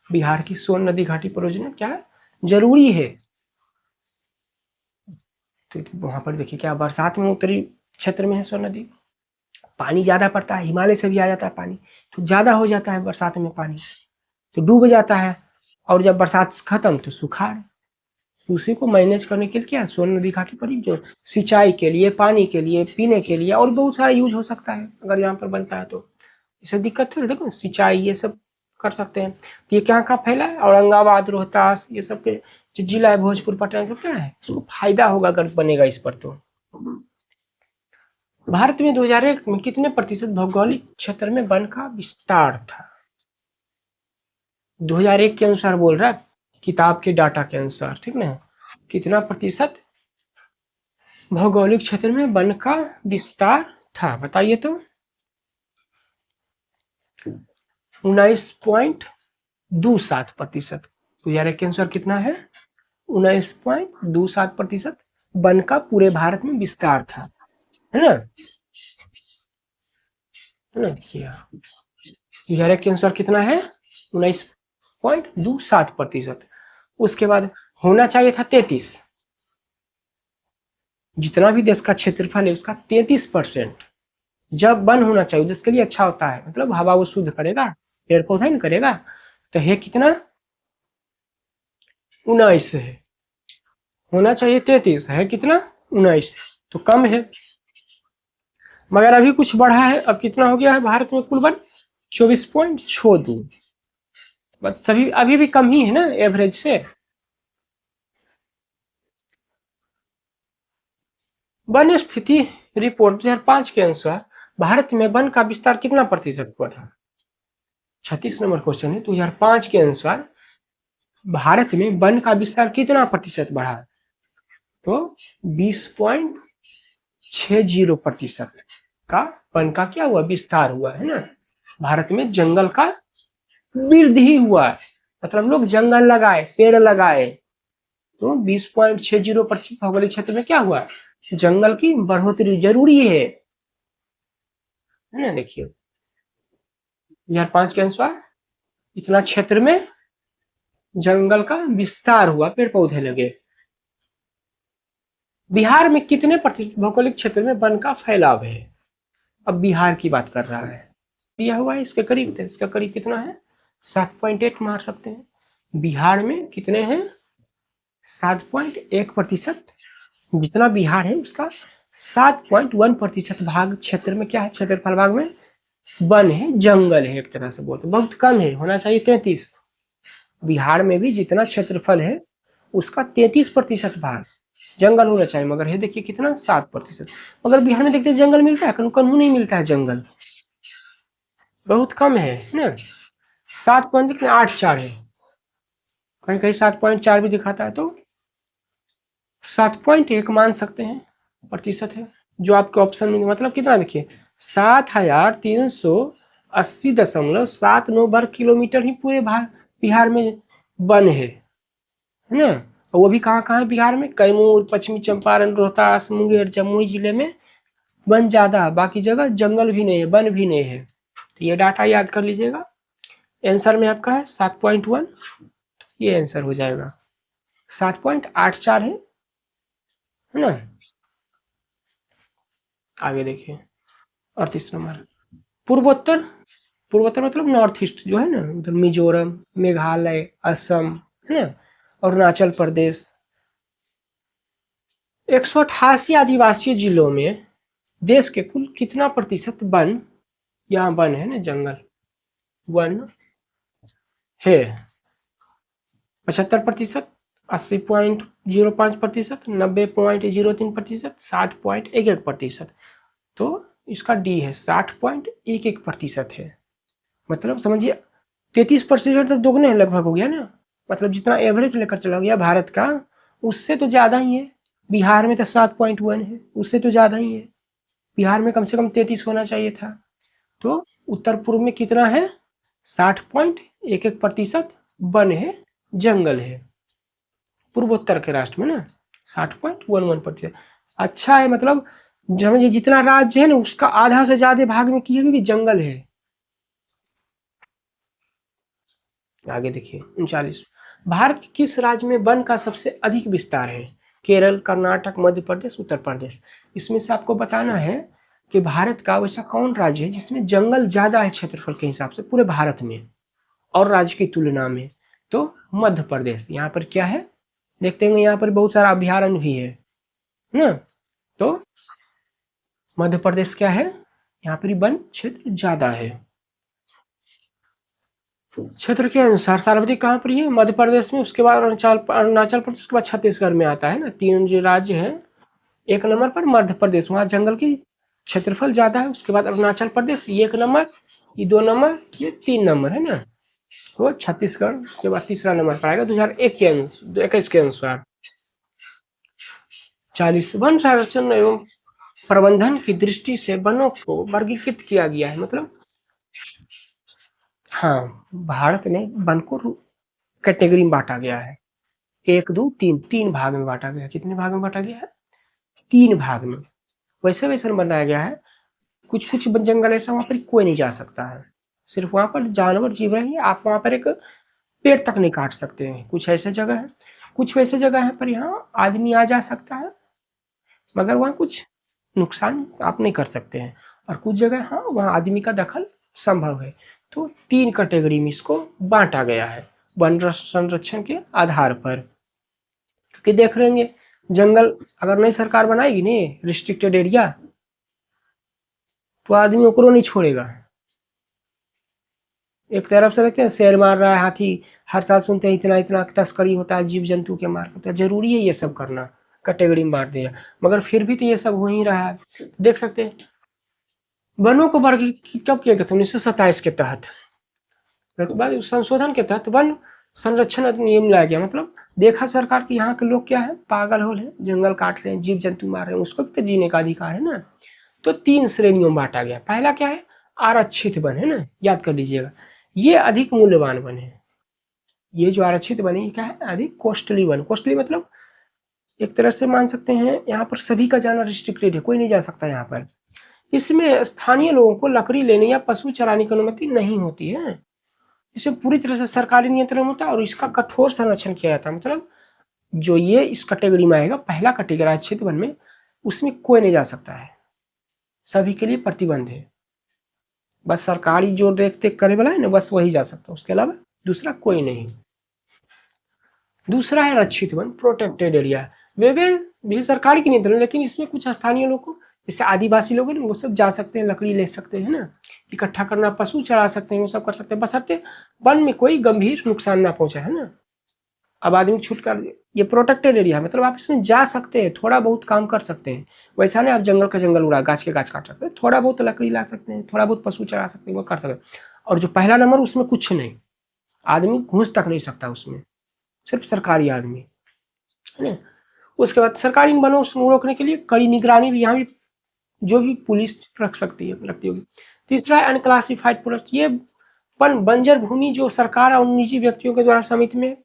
Speaker 1: बिहार की सोन नदी घाटी परियोजना क्या है? जरूरी है। तो वहां पर देखिए क्या बरसात में उत्तरी क्षेत्र में है सोन नदी, पानी ज्यादा पड़ता है, हिमालय से भी आ जाता है पानी, तो ज्यादा हो जाता है बरसात में पानी, तो डूब जाता है। और जब बरसात खत्म तो सुखाड़। तो उसी को मैनेज करने के लिए क्या सोन नदी घाटी पर ही जो सिंचाई के लिए, पानी के लिए, पीने के लिए और बहुत सारा यूज हो सकता है अगर यहाँ पर बनता है तो। इससे दिक्कत थोड़ी, देखो सिंचाई ये सब कर सकते हैं। तो ये क्या कहाँ फैला है, औरंगाबाद, रोहतास, ये सब के जो जिला है, भोजपुर, पटना, सब क्या है, इसको फायदा होगा अगर बनेगा इस पर तो। भारत में 2001 में कितने प्रतिशत भौगोलिक क्षेत्र में वन का विस्तार था? 2001 के अनुसार बोल रहा है, किताब के डाटा के अनुसार, ठीक ना। कितना प्रतिशत भौगोलिक क्षेत्र में वन का विस्तार था, बताइए तो। 19.27%। 2001 के अनुसार कितना है, 19.27% वन का पूरे भारत में विस्तार था, है ना। देखिए 2001 के अनुसार कितना है, 19.27%। उसके बाद होना चाहिए था 33। जितना भी देश का क्षेत्रफल है उसका 33% जब वन होना चाहिए, जिसके लिए अच्छा होता है, मतलब हवा वो शुद्ध करेगा, पेड़ पौधा ही करेगा, तो है कितना, 19 है। होना चाहिए 33, है कितना, 19, तो कम है। मगर अभी कुछ बढ़ा है, अब कितना हो गया है भारत में कुल वन, 24.62। तभी अभी भी कम ही है ना एवरेज से। वन स्थिति रिपोर्ट 2005 के अनुसार भारत में वन का विस्तार कितना प्रतिशत हुआ था? 36 नंबर क्वेश्चन है। 2005 के अनुसार भारत में वन का विस्तार कितना प्रतिशत बढ़ा? तो 20.60% का वन का क्या हुआ, विस्तार हुआ है ना। भारत में जंगल का वृद्धि हुआ है, मतलब लोग जंगल लगाए, पेड़ लगाए, तो 20.60% भौगोलिक क्षेत्र में क्या हुआ, जंगल की बढ़ोतरी जरूरी है ना। देखिए 2005 के अनुसार इतना क्षेत्र में जंगल का विस्तार हुआ, पेड़ पौधे लगे। बिहार में कितने प्रतिशत भौगोलिक क्षेत्र में वन का फैलाव है? अब बिहार की बात कर रहा है, दिया हुआ है इसके करीब, इसका करीब कितना है, 7.8 मार सकते हैं। बिहार में कितने हैं, 7.1%। जितना बिहार है उसका 7.1% भाग क्षेत्र में क्या है, क्षेत्रफल भाग में वन है, जंगल है, एक तरह से बोलते बहुत कम है, होना चाहिए 33। बिहार में भी जितना क्षेत्रफल है उसका 33% भाग जंगल होना चाहिए, मगर है देखिए कितना, 7%। मगर बिहार में देखते जंगल मिलता है, कहीं नहीं मिलता है, जंगल बहुत कम है ना। 7.84 है, कहीं कहीं 7.4 भी दिखाता है, तो 7.1 मान सकते हैं प्रतिशत है जो आपके ऑप्शन में, मतलब कितना देखिए 7,380.79 वर्ग किलोमीटर ही पूरे बिहार में वन है ना। और वो भी कहाँ कहाँ है बिहार में, कैमूर, पश्चिमी चंपारण, रोहतास, मुंगेर, जमुई जिले में वन ज्यादा है, बाकी जगह जंगल भी नहीं है, वन भी नहीं है। तो ये डाटा याद कर लीजिएगा। आंसर में आपका है 7.1, ये आंसर हो जाएगा। 7.84 है ना। आगे देखिए 38 नंबर, पूर्वोत्तर। पूर्वोत्तर मतलब नॉर्थ ईस्ट जो है ना, मतलब मिजोरम, मेघालय, असम, है ना, अरुणाचल प्रदेश। 188 आदिवासी जिलों में देश के कुल कितना प्रतिशत वन, यहाँ वन है ना, जंगल वन है, 75%, 80.05%, 90.03%, 60.11%। तो इसका डी है, 60.11% है। मतलब समझिए 33% तो दोगुने लगभग हो गया ना, मतलब जितना एवरेज लेकर चला गया भारत का उससे तो ज्यादा ही है। बिहार में तो 7.1 है, उससे तो ज्यादा ही है। बिहार में कम से कम 33 होना चाहिए था। तो उत्तर पूर्व में कितना है, 60.11% वन है, जंगल है, पूर्वोत्तर के राष्ट्र में ना 60.11%। अच्छा है, मतलब समझिए जितना राज्य है ना उसका आधा से ज्यादा भाग में किए भी जंगल है। आगे देखिए 39, भारत के किस राज्य में वन का सबसे अधिक विस्तार है? केरल, कर्नाटक, मध्य प्रदेश, उत्तर प्रदेश। इसमें से आपको बताना है कि भारत का वैसा कौन राज्य है जिसमें जंगल ज्यादा है क्षेत्रफल के हिसाब से पूरे भारत में और राज्य की तुलना में? तो मध्य प्रदेश। यहाँ पर क्या है देखते हैं, यहाँ पर बहुत सारा अभ्यारण्य भी है ना। तो मध्य प्रदेश क्या है, यहाँ पर वन क्षेत्र ज्यादा है। क्षेत्र के अनुसार सर्वाधिक कहाँ पर है, मध्य प्रदेश में, उसके बाद अरुणाचल प्रदेश, उसके बाद छत्तीसगढ़ में आता है ना। तीन जो राज्य है, एक नंबर पर मध्य प्रदेश, वहाँ जंगल की क्षेत्रफल ज्यादा है। उसके बाद अरुणाचल प्रदेश, ये 1 नंबर, ये 2 नंबर, ये 3 नंबर है ना। तो छत्तीसगढ़ उसके बाद तीसरा नंबर पर आएगा 2021 के अनुसार। 40 वन संरक्षण एवं प्रबंधन की दृष्टि से वनों को वर्गीकृत किया गया है। मतलब हाँ, भारत में वन को कैटेगरी में बांटा गया है। 1, 2, 3 भाग में बांटा गया है। कितने भाग में बांटा गया है? 3 भाग में। वैसे वैसे बनाया गया है। कुछ कुछ जंगल ऐसा वहां पर कोई नहीं जा सकता है, सिर्फ वहां पर जानवर जीव रहेंगे। आप वहां पर एक पेड़ तक नहीं काट सकते हैं। कुछ ऐसे जगह है, कुछ वैसे जगह है पर यहाँ आदमी आ जा सकता है, मगर वहाँ कुछ नुकसान आप नहीं कर सकते हैं। और कुछ जगह हाँ, वहाँ आदमी का दखल संभव है। तो 3 कैटेगरी में इसको बांटा गया है वन संरक्षण के आधार पर। क्योंकि देख रहेंगे, जंगल अगर नई सरकार बनाएगी नहीं रिस्ट्रिक्टेड एरिया, तो आदमी ओकरो नहीं छोड़ेगा। एक तरफ से देखते हैं शेर मार रहा है हाथी, हर साल सुनते हैं इतना इतना तस्करी होता है, जीव जंतु के मार होता है। जरूरी है ये सब करना, कैटेगरी में बांट दिया, मगर फिर भी तो ये सब हो ही रहा है। देख सकते हैं वनों को वर्गीकृत कब किया गया था? 1927 के तहत, संशोधन के तहत वन संरक्षण अधिनियम लाया गया। मतलब देखा सरकार की यहाँ के लोग क्या है, पागल हो रहे, जंगल काट रहे हैं, जीव जंतु मार रहे हैं, उसको भी तो जीने का अधिकार है ना। तो 3 श्रेणियों में बांटा गया। पहला क्या है, आरक्षित वन है ना, याद कर लीजिएगा, ये अधिक मूल्यवान वन है। ये जो आरक्षित वन है क्या है, अधिक कॉस्टली वन। कॉस्टली मतलब एक तरह से मान सकते हैं यहाँ पर सभी का जाना रिस्ट्रिक्टेड है, कोई नहीं जा सकता यहाँ पर। इसमें स्थानीय लोगों को लकड़ी लेने या पशु चराने की अनुमति नहीं होती है। इसमें पूरी तरह से सरकारी नियंत्रण होता है और इसका कठोर संरक्षण किया जाता है। मतलब जो ये इस कैटेगरी में आएगा, पहला कैटेगरी आरक्षित वन में, उसमें कोई नहीं जा सकता है, सभी के लिए प्रतिबंध है। बस सरकारी जो देख देख करे वाला है ना, बस वही जा सकता है, उसके अलावा दूसरा कोई नहीं। दूसरा है रक्षित वन, प्रोटेक्टेड एरिया। वे भी सरकार की नियंत्रण, लेकिन इसमें कुछ स्थानीय लोग को, जैसे आदिवासी लोग हैं वो सब जा सकते हैं, लकड़ी ले सकते हैं ना, इकट्ठा करना, पशु चरा सकते हैं, वो सब कर सकते हैं, बशर्ते वन में कोई गंभीर नुकसान ना पहुंचे, है ना। अब आदमी छूट कर, ये प्रोटेक्टेड एरिया है, मतलब आप इसमें जा सकते हैं, थोड़ा बहुत काम कर सकते हैं। वैसा नहीं आप जंगल का जंगल उड़ा, गाछ के गाछ काट सकते हैं, थोड़ा बहुत लकड़ी ला सकते हैं, थोड़ा बहुत पशु चरा सकते हैं, वो कर सकते हैं। और जो पहला नंबर, उसमें कुछ नहीं, आदमी घुस तक नहीं सकता उसमें, सिर्फ सरकारी आदमी, है ना। उसके बाद सरकारी वनों को रोकने के लिए कड़ी निगरानी भी यहाँ भी जो भी पुलिस रखती होगी। तीसरा है अनक्लासिफाइड प्रोडक्ट। ये वन बंजर भूमि जो सरकार और निजी व्यक्तियों के द्वारा समिति में,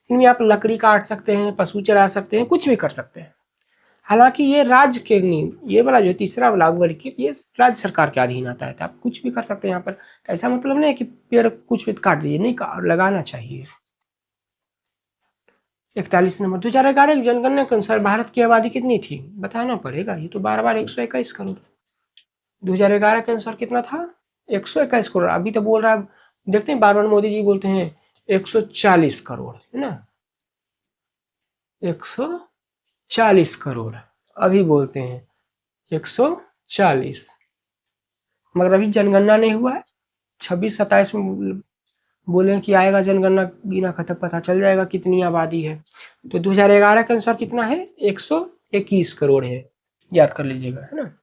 Speaker 1: इनमें आप लकड़ी काट सकते हैं, पशु चरा सकते हैं, कुछ भी कर सकते हैं। हालांकि ये राज्य के नियम, ये वाला जो तीसरा वाला वर्गीकृत, ये राज्य सरकार के अधीन आता है, तो आप कुछ भी कर सकते हैं यहाँ पर। ऐसा मतलब नहीं है कि पेड़ कुछ भी काट दीजिए, नहीं, लगाना चाहिए। 41 नंबर, 2011 की जनगणना के अनुसार भारत की आबादी कितनी थी? बताना पड़ेगा, ये तो बार बार 121 करोड़। 2011 के अनुसार कितना था? 121 करोड़। अभी तो बोल रहा है, देखते हैं बार बार मोदी जी बोलते हैं 140 करोड़, है ना, 140 करोड़ अभी बोलते हैं 140, मगर अभी जनगणना नहीं हुआ है। 26-27 में बोले कि आएगा जनगणना, गिना खत्म, पता चल जाएगा कितनी आबादी है। तो 2011 के अनुसार कितना है? 121 करोड़ है, याद कर लीजिएगा, है ना।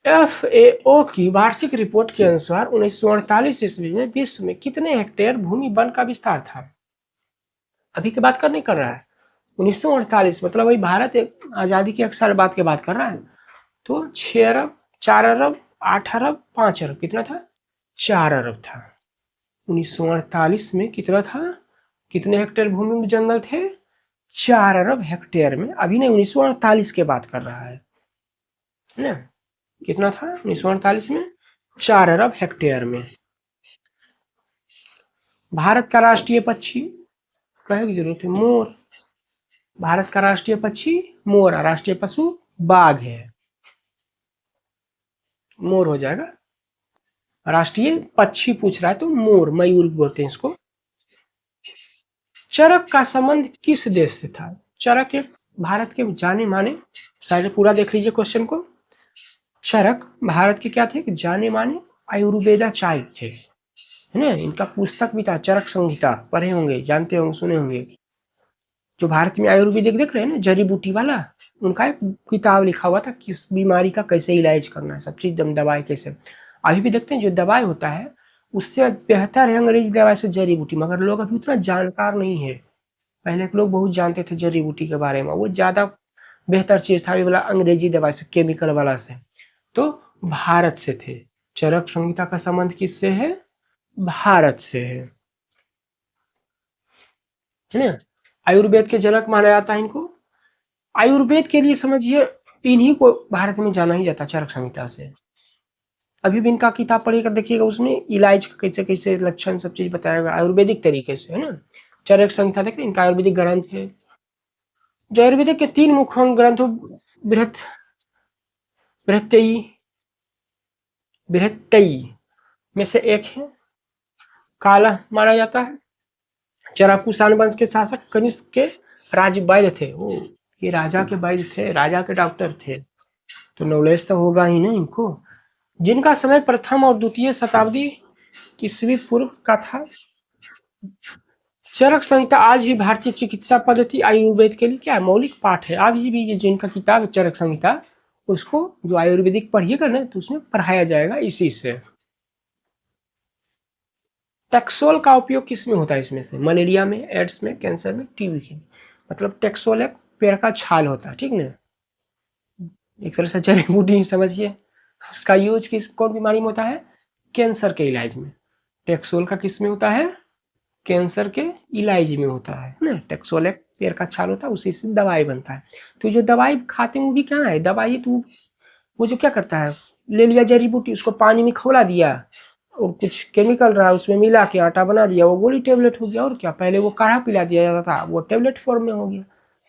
Speaker 1: FAO की वार्षिक रिपोर्ट के अनुसार 1948 ईस्वी में विश्व में कितने हेक्टेयर भूमि वन का विस्तार था? अभी की बात कर रहा है, 1948, मतलब वही भारत एक आजादी के 1 साल बाद के बात कर रहा है। तो 6 अरब, 4 अरब, 8 अरब, 5 अरब, कितना था? 4 अरब था। 1948 में कितना था? कितने हेक्टेयर भूमि में जंगल थे? 4 अरब हेक्टेयर में। अभी नहीं, 1948 के बात कर रहा है ना। कितना था 1948 में? 4 अरब हेक्टेयर में। भारत का राष्ट्रीय पक्षी, कहे की जरूरत है, मोर। भारत का राष्ट्रीय पक्षी मोर, राष्ट्रीय पशु बाघ है, मोर हो जाएगा। राष्ट्रीय पक्षी पूछ रहा है तो मोर, मयूर बोलते हैं इसको। चरक का संबंध किस देश से था? चरक एक भारत के जाने माने, शायद पूरा देख लीजिए क्वेश्चन को। चरक भारत के क्या थे? जाने माने आयुर्वेदाचार्य थे, है ना। इनका पुस्तक भी था चरक संहिता, पढ़े होंगे, जानते होंगे, सुने होंगे। जो भारत में आयुर्वेदिक देख रहे हैं ना, जड़ी बूटी वाला, उनका एक किताब लिखा हुआ था किस बीमारी का कैसे इलाज करना है, सब चीज दवाई कैसे। अभी भी देखते हैं जो दवाई होता है उससे बेहतर है अंग्रेजी दवाई से जड़ी बूटी, मगर लोग अभी उतना जानकार नहीं है। पहले के लोग बहुत जानते थे जड़ी बूटी के बारे में, वो ज्यादा बेहतर चीज था, ये वाला अंग्रेजी दवाई से, केमिकल वाला से। तो भारत से थे। चरक संहिता का संबंध किससे है? भारत से है ना। आयुर्वेद के जनक माना जाता है इनको। आयुर्वेद के लिए समझिए इन्हीं को भारत में जाना ही जाता चरक संहिता से। अभी भी इनका किताब पढ़िएगा, देखिएगा, उसमें इलाज कैसे कैसे लक्षण सब चीज बताएगा आयुर्वेदिक तरीके से, है ना। चरक संहिता देखते इनका आयुर्वेदिक ग्रंथ है। जो आयुर्वेदिक के 3 मुख्य ग्रंथों बृहत बृहत्तरी बृहत्तरी में से एक है। काला माना जाता है। चरकुशान वंश के शासक कनिष्क के राजवैद्य थे। वो ये राजा के वैद्य थे, राजा के डॉक्टर थे, तो नॉलेज तो होगा ही ना इनको। जिनका समय प्रथम और द्वितीय शताब्दी ईस्वी पूर्व का था। चरक संहिता आज भी भारतीय चिकित्सा पद्धति आयुर्वेद के लिए क्या है? मौलिक पाठ है। आज भी ये जिनका किताब है चरक संहिता, उसको जो आयुर्वेदिक पढ़िएगा ना तो उसमें पढ़ाया जाएगा इसी से। टैक्सोल का उपयोग किस में होता है? इसमें से मलेरिया में, एड्स में, कैंसर में, टीबी के। मतलब टैक्सोल एक पेड़ का छाल होता है, ठीक ना, एक तरह से जड़ी बूटी समझिए। उसका यूज किस कौन बीमारी में होता है? कैंसर के इलाज में। टैक्सोल का किस में होता है? कैंसर के इलाज में होता है ना। टैक्सोल एक पेड़ का छाल होता है, उसी से दवाई बनता है। तो जो दवाई खाते हैं वो भी क्या है? दवाई। तो वो जो क्या करता है, ले लिया जड़ी बूटी, उसको पानी में खौला दिया और कुछ केमिकल रहा उसमें मिला के आटा बना दिया, वो गोली टेबलेट हो गया। और क्या, पहले वो काढ़ा पिला दिया जाता था, वो टेबलेट फॉर्म में हो गया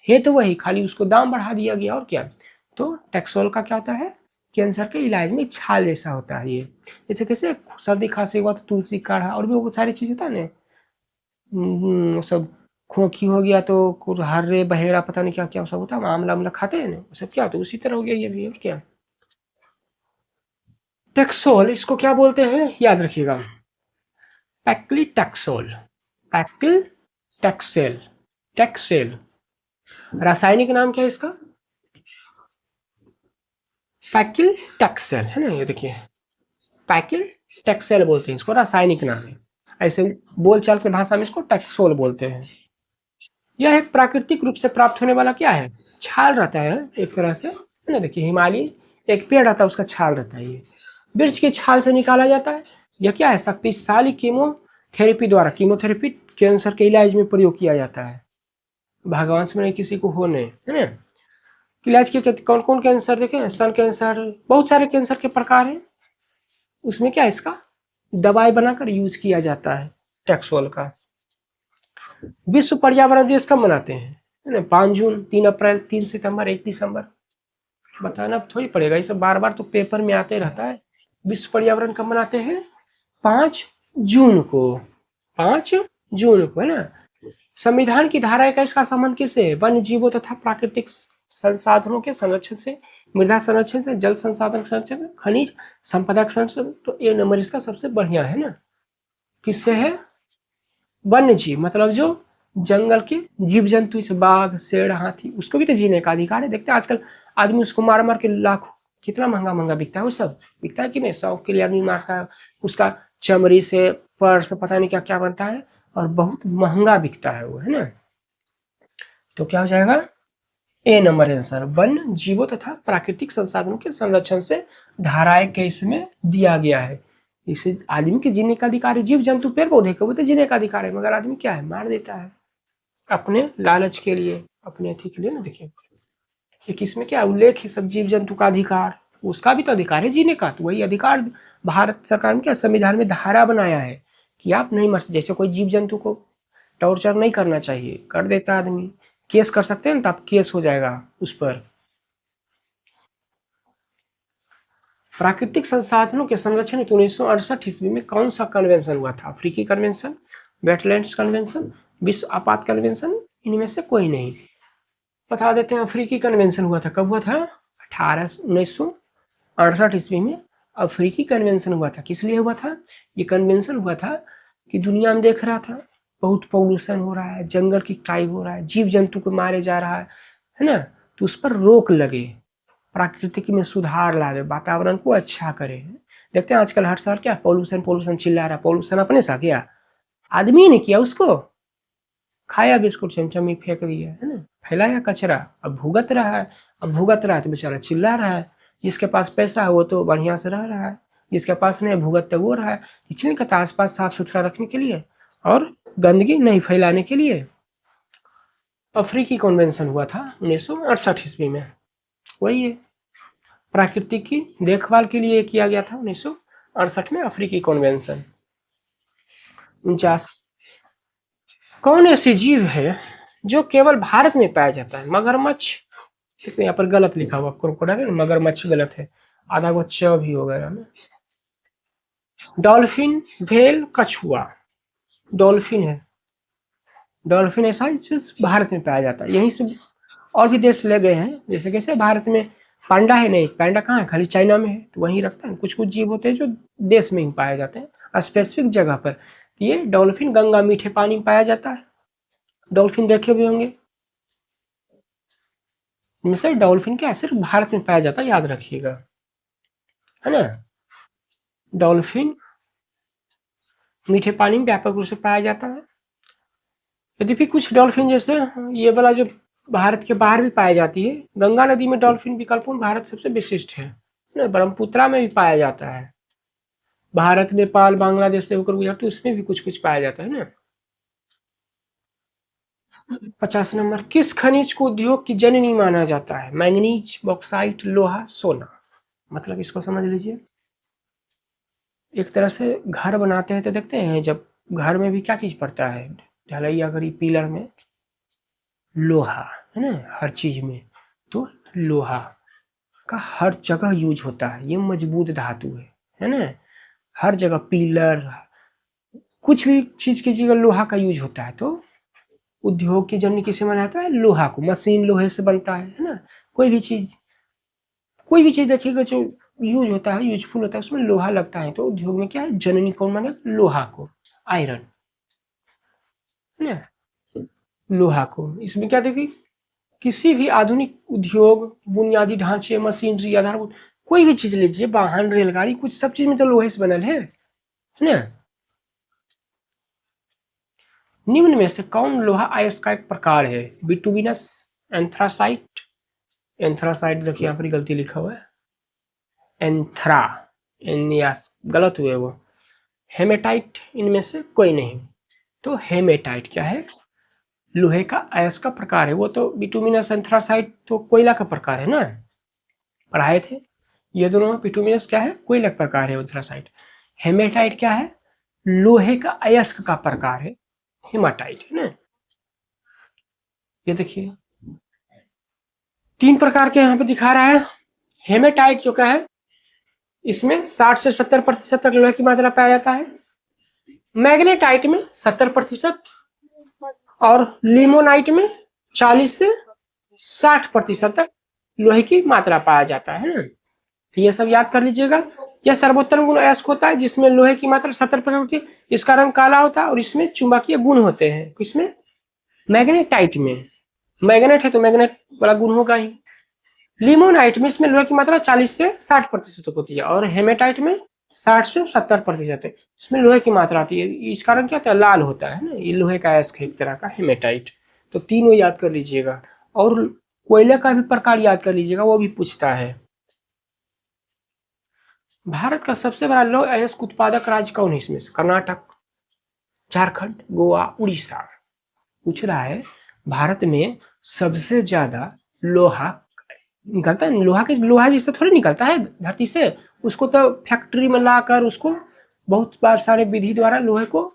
Speaker 1: है, तो वही, खाली उसको दाम बढ़ा दिया गया। और क्या, तो टैक्सोल का क्या होता है? कैंसर के इलाज में छाल जैसा होता है ये। जैसे कैसे सर्दी खांसी हुआ तो तुलसी काढ़ा और भी वो सारी चीज होता है ना, सब खोखी हो गया तो हर्रे बहेड़ा पता नहीं क्या क्या सब होता है, आमला आमला खाते हैं ना, सब क्या होता है, उसी तरह हो गया ये भी। और क्या, टैक्सोल इसको क्या बोलते हैं याद रखिएगा, पैक्लिटैक्सोल, पैक्लिटैक्सेल, टैक्सेल। रासायनिक नाम क्या है इसका? पैक्लिटैक्सेल, है ना, ये देखिए पैक्लिटैक्सेल बोलते हैं इसको, रासायनिक नाम है। ऐसे बोलचाल के भाषा में इसको टैक्सोल बोलते हैं। यह एक प्राकृतिक रूप से प्राप्त होने वाला क्या है? छाल रहता है एक तरह से, है ना। देखिए हिमालय एक पेड़ रहता है, उसका छाल रहता है, ये वृक्ष की छाल से निकाला जाता है। यह क्या है? शक्तिशाली कीमोथेरेपी द्वारा, कीमोथेरेपी कैंसर के इलाज में प्रयोग किया जाता है। भगवान से नहीं किसी को होने, है ना। इलाज के कौन कौन कैंसर देखें, स्तन कैंसर, बहुत सारे कैंसर के प्रकार हैं, उसमें क्या है, इसका दवाई बनाकर यूज किया जाता है टैक्सोल का। विश्व पर्यावरण दिवस कब मनाते हैं? है ना, 5 जून, 3 अप्रैल, 3 सितंबर, 1 दिसंबर। बताना थोड़ी पड़ेगा, ये सब बार बार तो पेपर में आते रहता है। विश्व पर्यावरण कब मनाते हैं? 5 जून को, 5 जून को, है ना। संविधान की धारा 21 का संबंध किससे है? वन्य जीवों तथा प्राकृतिक संसाधनों के संरक्षण से, मृदा संरक्षण से, जल संसाधन संरक्षण, खनिज संपदा संरक्षण। तो ये नंबर इसका सबसे बढ़िया है ना। किससे है? वन्य जीव, मतलब जो जंगल के जीव जंतु, बाघ, शेर, हाथी, उसको भी तो जीने का अधिकार है। देखते हैं आजकल आदमी उसको मार मार के लाखों, कितना महंगा महंगा बिकता है, वो सब बिकता है कि नहीं, शौक के लिए आदमी मारता है। उसका चमड़ी से पर्स पता नहीं क्या क्या बनता है और बहुत महंगा बिकता है वो, है ना। तो क्या हो जाएगा? ए नंबर आंसर, वन्य जीवों तथा प्राकृतिक संसाधनों के संरक्षण से धारा 21 में दिया गया है। इसे आदमी के जीने का अधिकार है। जीव जंतु पेड़ पौधे को तो जीने का अधिकार है, मगर आदमी क्या है, मार देता है अपने लालच के लिए, अपने अथी के लिए ना। देखिए इसमें क्या उल्लेख है, सब जीव जंतु का अधिकार, उसका भी तो अधिकार है जीने का। तो वही अधिकार भारत सरकार ने क्या संविधान में धारा बनाया है कि आप नहीं मर सकते। जैसे कोई जीव जंतु को टॉर्चर नहीं करना चाहिए, कर देता आदमी, केस कर सकते हैं ना, तो आप केस हो जाएगा उस पर। प्राकृतिक संसाधनों के संरक्षण हेतु 1968 ईस्वी में कौन सा कन्वेंशन हुआ था? अफ्रीकी कन्वेंशन, वेटलैंड्स कन्वेंशन, विश्व आपात कन्वेंशन, इनमें से कोई नहीं। बता देते हैं, अफ्रीकी कन्वेंशन हुआ था। कब हुआ था? 1968 ईस्वी में अफ्रीकी कन्वेंशन हुआ था। किस लिए हुआ था? ये कन्वेंशन हुआ था कि दुनिया में देख रहा था बहुत पॉल्यूशन हो रहा है, जंगल की कटाई हो रहा है, जीव जंतु को मारे जा रहा है ना, तो उस पर रोक लगे, प्राकृतिक में सुधार ला दे, वातावरण को अच्छा करे। देखते हैं आजकल हर साल क्या पॉल्यूशन पॉल्यूशन चिल्ला रहा है। पॉल्यूशन अपने सा किया? आदमी ने किया उसको। खाया बिस्कुट चमचमी फेंक दिया, है ना, फैलाया कचरा, अब भुगत रहा है। अब भुगत रहा है तो बेचारा चिल्ला रहा है। जिसके पास पैसा है वो तो बढ़िया से रह रहा है, जिसके पास नहीं भुगत तो वो रहा है। इसलिए कहता है आसपास साफ सुथरा रखने के लिए और गंदगी नहीं फैलाने के लिए अफ्रीकी कन्वेंशन हुआ था 1968 ईस्वी में। वही है, प्राकृतिक की देखभाल के लिए किया गया था 1968 में अफ्रीकी कन्वेंशन। 49, कौन ऐसी जीव है जो केवल भारत में पाया जाता है? मगरमच्छ। देखो यहाँ पर गलत लिखा हुआ, क्रोकोडाइल, मगरमच्छ गलत है, आधा वो च भी हो गया ना। डॉल्फिन, व्हेल, कछुआ। डॉल्फिन है, डॉल्फिन ऐसा है जो भारत में पाया जाता है। यहीं से और भी देश ले गए हैं, जैसे कैसे भारत में पांडा है, नहीं पांडा कहाँ है, खाली चाइना में है, तो वहीं रखता है। कुछ कुछ जीव होते हैं जो देश में ही पाए जाते हैं स्पेसिफिक जगह पर। ये डॉल्फिन गंगा मीठे पानी में पाया जाता है। डॉल्फिन देखे भी होंगे, इनमें से डॉल्फिन क्या है सिर्फ भारत में पाया जाता है, याद रखिएगा, है ना। डॉल्फिन मीठे पानी में व्यापक रूप से पाया जाता है। यद्यपि कुछ डॉल्फिन जैसे ये वाला जो भारत के बाहर भी पाई जाती है, गंगा नदी में डॉल्फिन विकल्पों में भारत सबसे विशिष्ट है ना। ब्रह्मपुत्रा में भी पाया जाता है, भारत नेपाल बांग्लादेश से होकर गुजरती उसमें भी कुछ कुछ पाया जाता है ना। 50 नंबर, किस खनिज को उद्योग की जननी माना जाता है? मैंगनीज, बॉक्साइट, लोहा, सोना। मतलब इसको समझ लीजिए, एक तरह से घर बनाते हैं तो देखते हैं जब घर में भी क्या चीज पड़ता है, ढलैया करी पिलर में लोहा, है ना, हर चीज में। तो लोहा का हर जगह यूज होता है, ये मजबूत धातु है ना। हर जगह पिलर, कुछ भी चीज की जगह लोहा का यूज होता है। तो उद्योग की जननी किसे माना जाता है? लोहा को। मशीन लोहे से बनता है ना। कोई भी चीज देखिएगा जो यूज होता है, यूजफुल होता है, उसमें लोहा लगता है। तो उद्योग में क्या है, जननी कौन माना? लोहा को, आयरन, है ना, लोहा को। इसमें क्या देखिए, किसी भी आधुनिक उद्योग, बुनियादी ढांचे, मशीनरी, आधारभूत कोई भी चीज लीजिए, वाहन, रेलगाड़ी, कुछ सब चीज में तो लोहे से बनल है ना। निम्न में से कौन लोहा अयस्क का एक प्रकार है? बिटुमिनस, एंथ्रासाइट, एंथ्रासाइट देखिए यहाँ पर गलती लिखा हुआ है, एंथ्रा, एनियास गलत हुए वो। हेमेटाइट, इनमें से कोई नहीं। तो हेमेटाइट क्या है? लोहे का अयस्क का प्रकार है। वो तो बिटुमिनस, एंथ्रासाइट तो कोयला का प्रकार है ना, पढ़ाए थे। ये दोनों बिटुमिनस क्या है? कोयला का प्रकार है, एंथ्रासाइट। हेमेटाइट क्या है? लोहे का अयस्क का प्रकार है, हेमाटाइट, है ना। ये देखिए 3 प्रकार के यहाँ पे दिखा रहा है। हेमेटाइट जो का है, इसमें 60 से 70% तक लोहे की मात्रा पाया जाता है। मैग्नेटाइट में 70% और लिमोनाइट में 40 से 60% तक लोहे की मात्रा पाया जाता है ना। तो ये सब याद कर लीजिएगा। यह सर्वोत्तम गुण अयस्क होता है जिसमें लोहे की मात्रा 70% होती है, इसका रंग काला होता है और इसमें चुंबकीय गुण होते हैं। इसमें मैग्नेटाइट में, मैग्नेट है तो मैग्नेट वाला गुण होगा ही। लिमोनाइट में इसमें लोहे की मात्रा 40 से 60% तक होती है और हेमेटाइट में 60 से 70% है, इसमें लोहे की मात्रा आती है। इस कारण क्या होता है, लाल होता है ना, ये लोहे का अयस्क है एक तरह का, हेमेटाइट। तो तीनों याद कर लीजिएगा। और कोयले का भी प्रकार याद कर लीजिएगा, वो भी पूछता है। भारत का सबसे बड़ा लौह अयस्क उत्पादक राज्य कौन है? इसमें से कर्नाटक, झारखंड, गोवा, उड़ीसा। पूछ रहा है भारत में सबसे ज्यादा लोहा निकलता है। लोहा जिससे थोड़ी निकलता है धरती से, उसको तो फैक्ट्री में लाकर उसको बहुत बार सारे विधि द्वारा लोहे को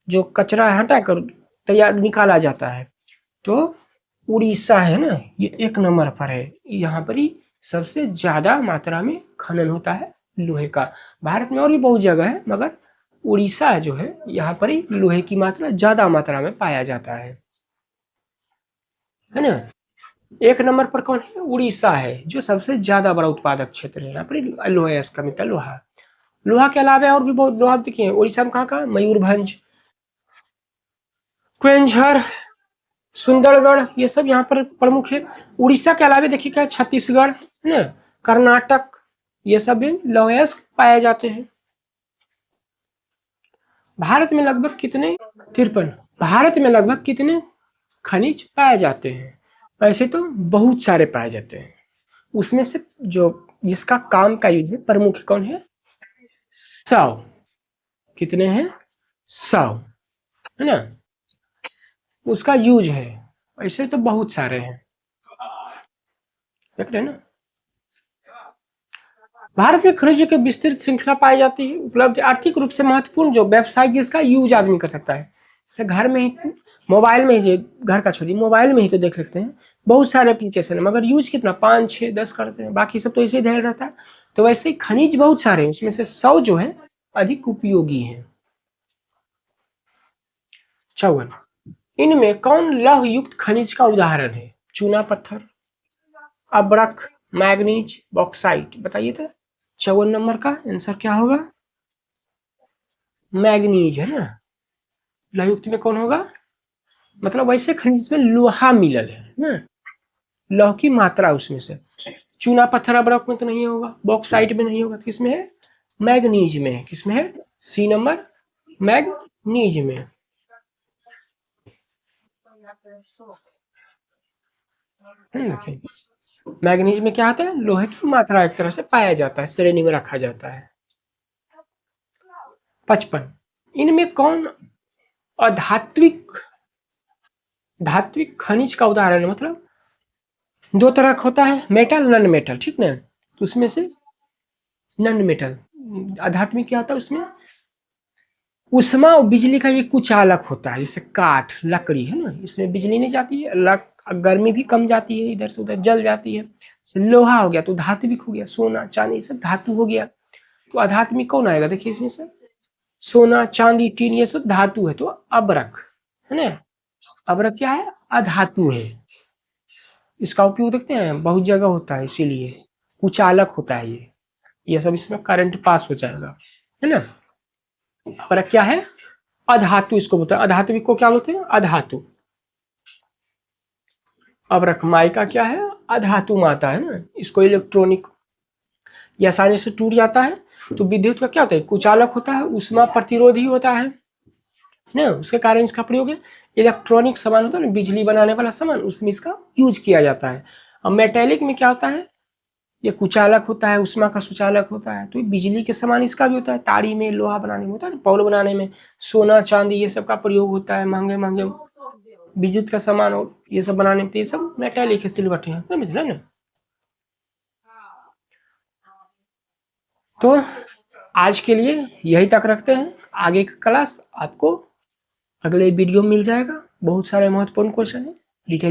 Speaker 1: जो कचरा हटा कर तैयार निकाला जाता है। तो उड़ीसा है ना, ये 1 नंबर पर है। यहाँ पर ही सबसे ज्यादा मात्रा में खनन होता है लोहे का। भारत में और भी बहुत जगह है, मगर उड़ीसा जो है यहाँ पर ही लोहे की मात्रा ज्यादा मात्रा में पाया जाता है ना। 1 नंबर पर कौन है? उड़ीसा है, जो सबसे ज्यादा बड़ा उत्पादक क्षेत्र है। यहाँ पर लोहे का मित्र लोहा। लोहा के अलावा और भी बहुत लोहा देखिए उड़ीसा में कहाँ मयूरभंज, क्वेंझर, सुंदरगढ़, ये सब यहाँ पर प्रमुख है। उड़ीसा के अलावा देखिए क्या छत्तीसगढ़ है ना, कर्नाटक, ये सब भी लोहेस्क पाए जाते हैं। भारत में लगभग कितने? 53। भारत में लगभग कितने खनिज पाए जाते हैं? वैसे तो बहुत सारे पाए जाते हैं, उसमें से जो जिसका काम का यूज है प्रमुख कौन है? 100। कितने हैं? 100 है ना, उसका यूज है। ऐसे तो बहुत सारे हैं, देख रहे हैं ना। भारत में खनिजों की विस्तृत श्रृंखला पाई जाती है। उपलब्ध आर्थिक रूप से महत्वपूर्ण जो व्यवसाय जिसका यूज आदमी कर सकता है, जैसे घर में ही, मोबाइल में ही, घर का छोड़िए, मोबाइल में ही तो देख सकते हैं बहुत सारे एप्लीकेशन है, मगर यूज कितना 5, 6, 10 करते हैं, बाकी सब तो ऐसे ही ध्यान रहता है। तो वैसे ही खनिज बहुत सारे हैं, उसमें से 100 जो है अधिक उपयोगी है। 54। इनमें कौन लौह युक्त खनिज का उदाहरण है? चूना पत्थर, अब्रक, मैग्नीज, बॉक्साइट, बताइए तो। 54 नंबर का आंसर क्या होगा? मैग्नीज है ना। लौह युक्त में कौन होगा? मतलब वैसे खनिज में लोहा मिलल है ना, लौह की मात्रा उसमें से। चूना पत्थर अब्रक में तो नहीं होगा, बॉक्साइट में नहीं होगा, किसमें है? मैग्नीज में है। किसमें है? सी नंबर, मैग्नीज में। मैग्नीज में क्या आता है? लोहे की मात्रा एक तरह से पाया जाता है, श्रेणी में रखा जाता है। 55। इनमें कौन अधात्विक धात्विक खनिज का उदाहरण है? मतलब 2 तरह का होता है, मेटल, नन मेटल, ठीक ना। तो उसमें से नन मेटल, आध्यात्मिक क्या होता है? उसमें उष्मा और बिजली का ये कुचालक होता है, जैसे काठ, लकड़ी है ना, इसमें बिजली नहीं जाती है, गर्मी भी कम जाती है, इधर से उधर जल जाती है। लोहा हो गया तो धात्विक हो गया, सोना चांदी सब धातु हो गया। तो आध्यात्मिक कौन आएगा? देखिए इसमें से सोना, चांदी, टीन, ये सब धातु है। तो अब्रक है ना, अब्रक क्या है? अधातु है। इसका उपयोग देखते हैं बहुत जगह होता है, इसीलिए कुचालक होता है ये सब इसमें करंट पास हो जाएगा, है ना। अब्रक क्या है? अधातु इसको बोलते हैं। अधात्विक को क्या बोलते हैं? अधातु। अब्रक माइका क्या है? अधातु माता है ना, इसको इलेक्ट्रॉनिक, ये आसानी से टूट जाता है। तो विद्युत का क्या होता है? कुचालक होता है, उष्मा प्रतिरोधी होता है ना, उसके कारण इसका प्रयोग है। इलेक्ट्रॉनिक सामान होता है ना, बिजली बनाने वाला सामान, उसमें इसका यूज किया जाता है। अब मेटेलिक में क्या होता है? ये कुचालक होता है, उष्मा का सुचालक होता है। तो बिजली के समान इसका भी होता है, ताड़ी में, लोहा बनाने में होता है, पौल बनाने में, सोना चांदी ये सब का प्रयोग होता है, महंगे महंगे विद्युत का सामान और ये सब बनाने में, तो ये सब मेटेलिक है, सिल्वर है, समझ रहे ना। तो आज के लिए यही तक रखते हैं, आगे का क्लास आपको अगले वीडियो में मिल जाएगा। बहुत सारे महत्वपूर्ण क्वेश्चन है, डिटेल